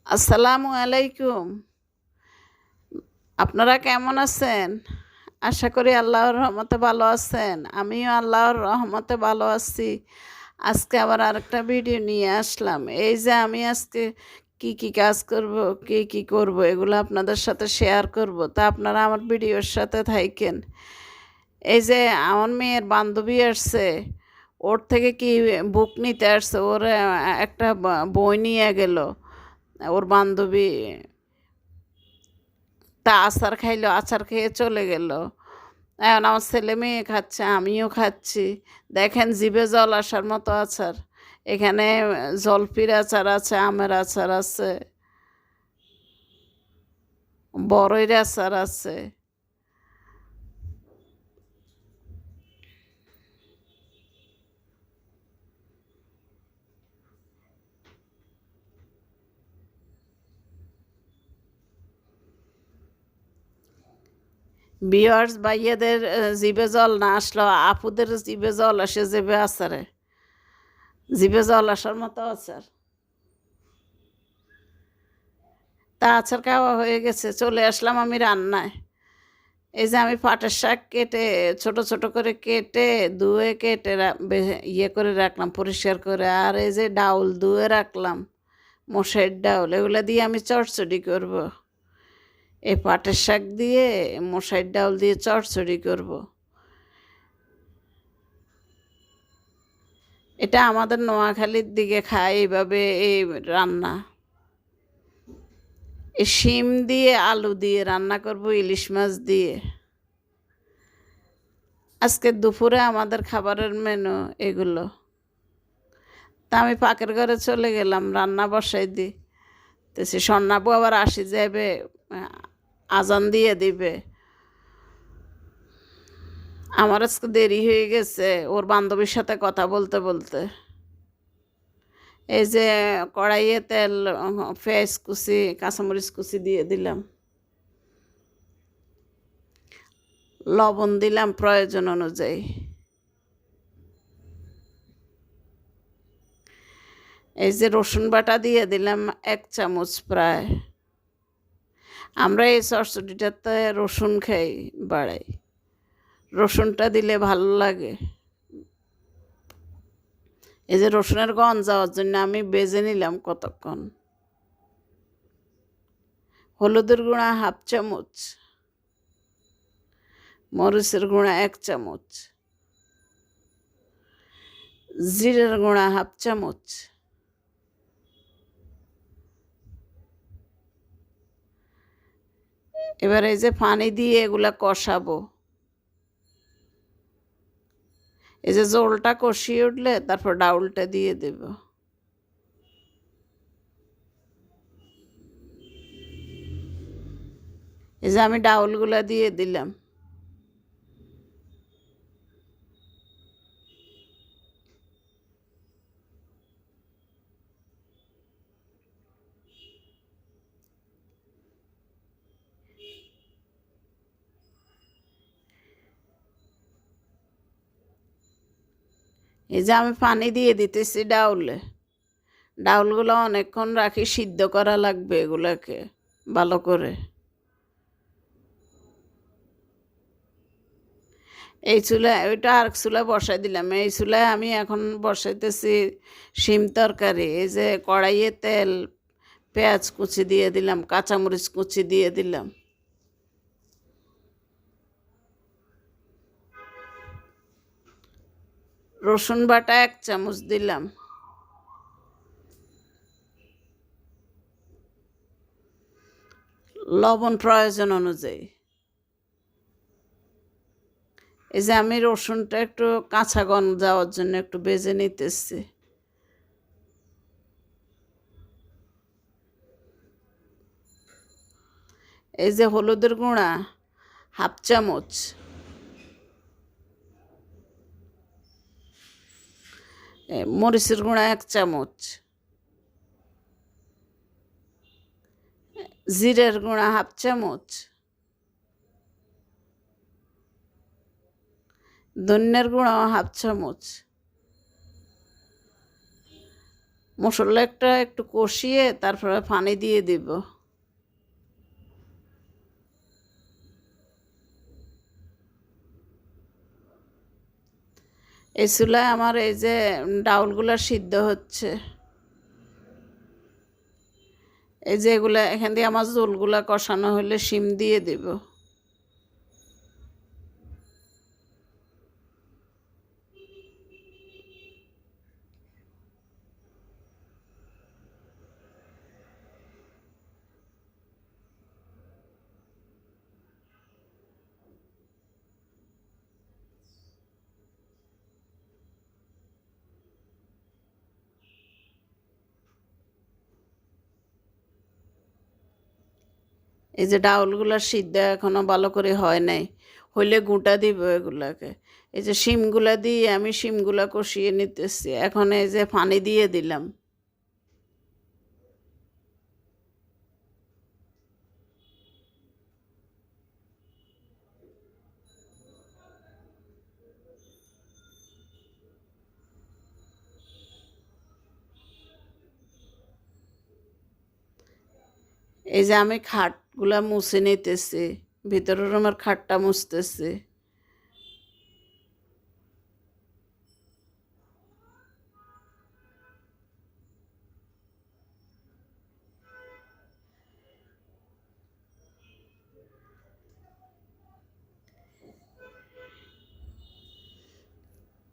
আসসালামু আলাইকুম। আপনারা কেমন আছেন? আশা করি আল্লাহর রহমতে ভালো আছেন। আমিও আল্লাহর রহমতে ভালো আছি। আজকে আবার আরেকটা ভিডিও নিয়ে আসলাম। এই যে আমি আজকে কি কাজ করব, কি করব এগুলো আপনাদের সাথে শেয়ার করব। তা আপনারা আমার ভিডিওর সাথে থাকেন। এই যে আমার মেয়ের বান্ধবী আসছে, ওর থেকে কি বুক নিতে আসছে। ওর একটা বই নিয়ে গেল ওর বান্ধবী। তা আচার খাইলো, আচার খেয়ে চলে গেল। এখন আমার ছেলে মেয়ে খাচ্ছে, আমিও খাচ্ছি। দেখেন জিভে জল আসার মতো আচার। এখানে জলপির আচার আছে, আমের আচার আছে, বড়ইর আচার আছে। ভিউয়ার্স ভাইয়াদের জিভে জল না আসলো, আপুদের জিভে জল আসে জিভে আচারে। জিভে জল আসার মতো আচার। তা আচার খাওয়া হয়ে গেছে, চলে আসলাম আমি রান্নায়। এই যে আমি পাটের শাক কেটে ছোট ছোট করে কেটে ধুয়ে কেটে ইয়ে করে রাখলাম পরিষ্কার করে। আর এই যে ডাউল ধুয়ে রাখলাম, মশাইর ডাউল, এগুলো দিয়ে আমি চচ্চড়ি করব। এই পাটের শাক দিয়ে মশাইর ডাউল দিয়ে চচ্চড়ি করব। এটা আমাদের নোয়াখালীর দিকে খায় এইভাবে এই রান্না। এই শিম দিয়ে আলু দিয়ে রান্না করব, ইলিশ মাছ দিয়ে। আজকে দুপুরে আমাদের খাবারের মেনু এগুলো। তা আমি পাকের ঘরে চলে গেলাম, রান্না বসাই দিই। তো সে সন্নাবু আবার আসি যাবে, আজান দিয়ে দিবে। আমার আজকে দেরি হয়ে গেছে ওর বান্ধবীর সাথে কথা বলতে বলতে। এই যে কড়াইয়ে তেল, পেঁয়াজ কুচি, কাঁচামরিচ কুচি দিয়ে দিলাম, লবণ দিলাম প্রয়োজন অনুযায়ী। এই যে রসুন বাটা দিয়ে দিলাম 1 চামচ প্রায়। আমরা এই চচ্চড়িটাতে রসুন খাই, বাড়াই। রসুনটা দিলে ভালো লাগে। এই যে রসুনের গন্ধ যাওয়ার জন্য আমি বেজে নিলাম কতক্ষণ। হলুদের গুঁড়া 1/2 চামচ, মরিচের গুঁড়া 1 চামচ, জিরের গুঁড়া 1/2 চামচ, এবার এই যে পানি দিয়ে এগুলা কষাবো। এই যে জলটা কষিয়ে উঠলে তারপর ডাউলটা দিয়ে দেব। এই যে আমি ডাউলগুলা দিয়ে দিলাম। এই যে আমি পানি দিয়ে দিতেছি ডাউলে। ডাউলগুলো অনেকক্ষণ রাখি, সিদ্ধ করা লাগবে এগুলাকে ভালো করে। এই চুলায় ওইটা আর চুলায় বসাই দিলাম। এই চুলায় আমি এখন বসাইতেছি শিম তরকারি। এই যে কড়াইয়ে তেল, পেঁয়াজ কুচি দিয়ে দিলাম, কাঁচামরিচ কুচি দিয়ে দিলাম, রসুন বাটা 1 চামচ দিলাম, লবণ প্রয়োজন অনুযায়ী। এই যে আমি রসুনটা একটু কাঁচা গন্ধ যাওয়ার জন্য একটু ভেজে নিতেছি। এই যে হলুদের গুঁড়া 1/2 চামচ, মরিচের গুঁড়া 1 চামচ, জিরের গুঁড়া 1/2 চামচ, ধনিয়ার গুঁড়া 1/2 চামচ, মশলা একটু কষিয়ে তারপরে পানি দিয়ে দিব। এই চুলায় আমার এই যে ডাউলগুলা সিদ্ধ হচ্ছে। এই যে এগুলা এখান দিয়ে আমার ঝোলগুলা কষানো হলে শিম দিয়ে দিব। এই যে ডাউলগুলা সিদ্ধ এখনো ভালো করে হয় নাই, হইলে গুঁটা দিব এগুলাকে। এই যে শিমগুলা দিয়ে আমি শিমগুলা কষিয়ে নিতেছি, এখন এই যে পানি দিয়ে দিলাম। এই যে আমি খাটগুলা মুছে নিতেছি, ভিতরের রুমের খাটটা মুছতেছি।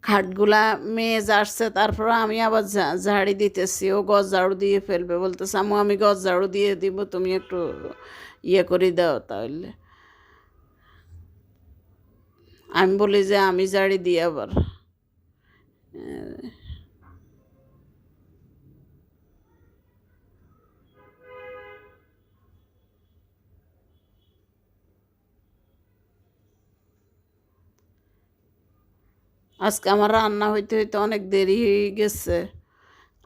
খাটগুলা মেজ আসছে, তারপর আমি আবার ঝাড়ি দিতেছি, ও গজ ঝাড়ু দিয়ে ফেলবে, বলতেছে আম্মু আমি গজ ঝাড়ু দিয়ে দিব, তুমি একটু ইয়ে করে দাও তাহলে। আমি বলি যে আমি ঝাড়ি দিই আবার। আজকে আমার রান্না হইতে হইতে অনেক দেরি হয়ে গেছে,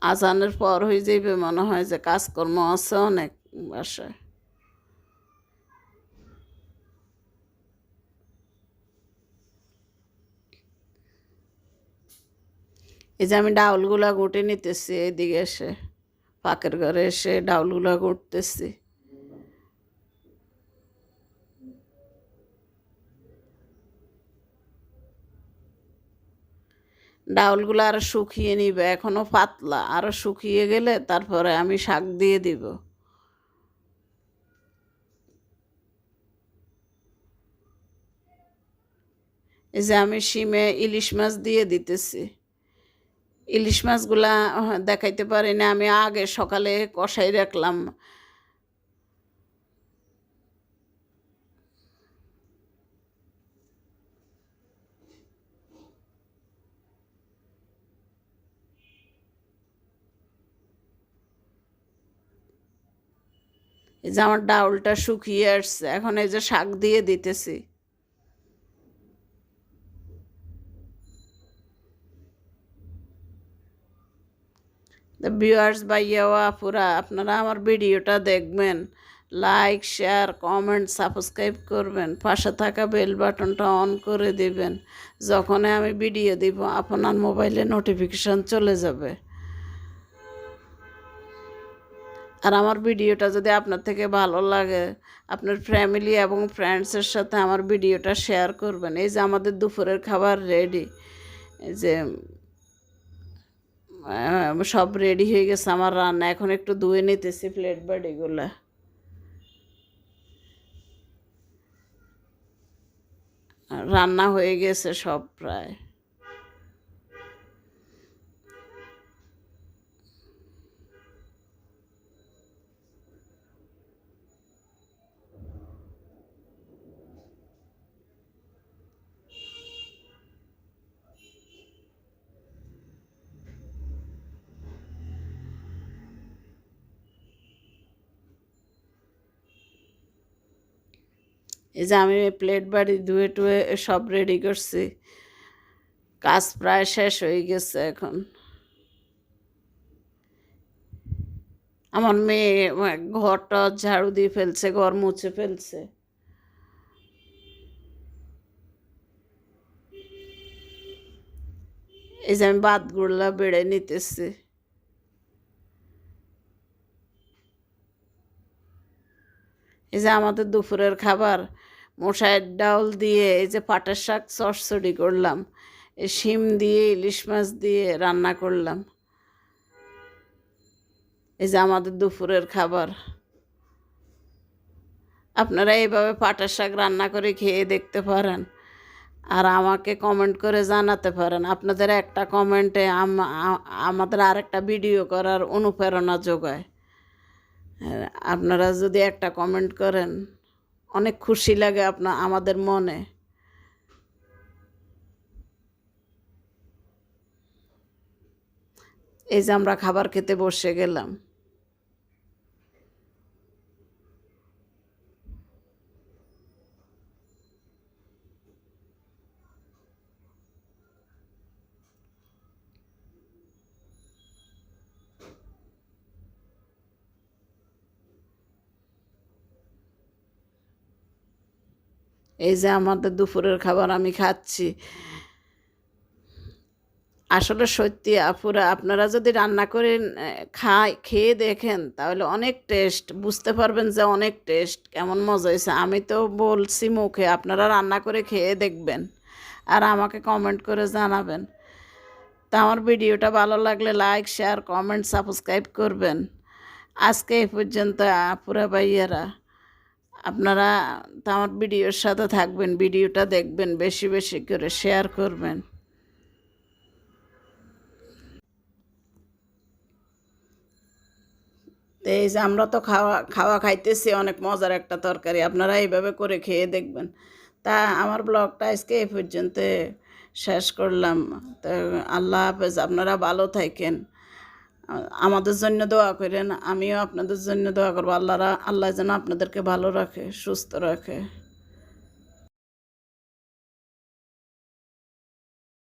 আজানের পর হয়ে যাইবে মনে হয়, যে কাজকর্ম আছে অনেক বাসায়। এই যে আমি ডাউলগুলা গুটে নিতেছি, এইদিকে এসে পাকের ঘরে এসে ডাউলগুলা গুটতেছি। ডাউলগুলো আরো শুকিয়ে নিবে, এখনো পাতলা, আরো শুকিয়ে গেলে তারপরে আমি শাক দিয়ে দিব। এই যে আমি শিমে ইলিশ মাছ দিয়ে দিতেছি। ইলিশ মাছগুলা দেখাইতে পারি না, আমি আগে সকালে কষাই রাখলাম। এই যে আমার ডাউলটা শুকিয়ে আসছে, এখন এই যে শাক দিয়ে দিতেছি। ভিউয়ার্স ভাইয়া ও আপুরা, আপনারা আমার ভিডিওটা দেখবেন, লাইক শেয়ার কমেন্ট সাবস্ক্রাইব করবেন, পাশে থাকা বেল বাটনটা অন করে দিবেন। যখনই আমি ভিডিও দিব আপনার মোবাইলে নোটিফিকেশন চলে যাবে। আর আমার ভিডিওটা যদি আপনার থেকে ভালো লাগে, আপনার ফ্যামিলি এবং ফ্রেন্ডসের সাথে আমার ভিডিওটা শেয়ার করবেন। এই যে আমাদের দুপুরের খাবার রেডি, এই যে সব রেডি হয়ে গেছে আমার রান্না, এখন একটু ধুয়ে নিতেছি প্লেট বাটিগুলা। রান্না হয়ে গেছে সব প্রায়। এই যে আমি প্লেট বাড়ি ধুয়ে টুয়ে সব রেডি করছি, কাজ প্রায় শেষ হয়ে গেছে এখন। আমার মেয়ে ঘরটা ঝাড়ু দিয়ে ফেলছে, ঘর মুছে ফেলছে। এই যে আমি ভাতগুলা বেড়ে নিতেছি। এই যে আমাদের দুপুরের খাবার মশাইয়ের ডাউল দিয়ে এই যে পাটের শাক চচ্চড়ি করলাম, এই শিম দিয়ে ইলিশ মাছ দিয়ে রান্না করলাম। এই যে আমাদের দুপুরের খাবার। আপনারা এইভাবে পাটের শাক রান্না করে খেয়ে দেখতে পারেন, আর আমাকে কমেন্ট করে জানাতে পারেন। আপনাদের একটা কমেন্টে আমাদের আরেকটা ভিডিও করার অনুপ্রেরণা যোগায়। আপনারা যদি একটা কমেন্ট করেন অনেক খুশি লাগে আমাদের মনে। এই যে আমরা খাবার খেতে বসে গেলাম। এই যে আমাদের দুপুরের খাবার আমি খাচ্ছি। আসলে সত্যি আপুরা, আপনারা যদি রান্না করে খেয়ে দেখেন তাহলে অনেক টেস্ট বুঝতে পারবেন, যে অনেক টেস্ট, কেমন মজা হয়েছে। আমি তো বলছি মুখে, আপনারা রান্না করে খেয়ে দেখবেন আর আমাকে কমেন্ট করে জানাবেন। তা আমার ভিডিওটা ভালো লাগলে লাইক, শেয়ার, কমেন্ট, সাবস্ক্রাইব করবেন। আজকে এই পর্যন্ত আপুরা ভাইয়ারা, আপনারা তো আমার ভিডিওর সাথে থাকবেন, ভিডিওটা দেখবেন, বেশি বেশি করে শেয়ার করবেন। তো এই যে আমরা তো খাওয়া খাওয়া খাইতেছি, অনেক মজার একটা তরকারি, আপনারা এইভাবে করে খেয়ে দেখবেন। তা আমার ব্লগটা আজকে এই পর্যন্ত শেষ করলাম। তো আল্লাহ হাফেজ, আপনারা ভালো থাকেন, আমাদের জন্য দোয়া করেন, আমিও আপনাদের জন্য দোয়া করবো। আল্লাহ যেন আপনাদেরকে ভালো রাখে, সুস্থ রাখে।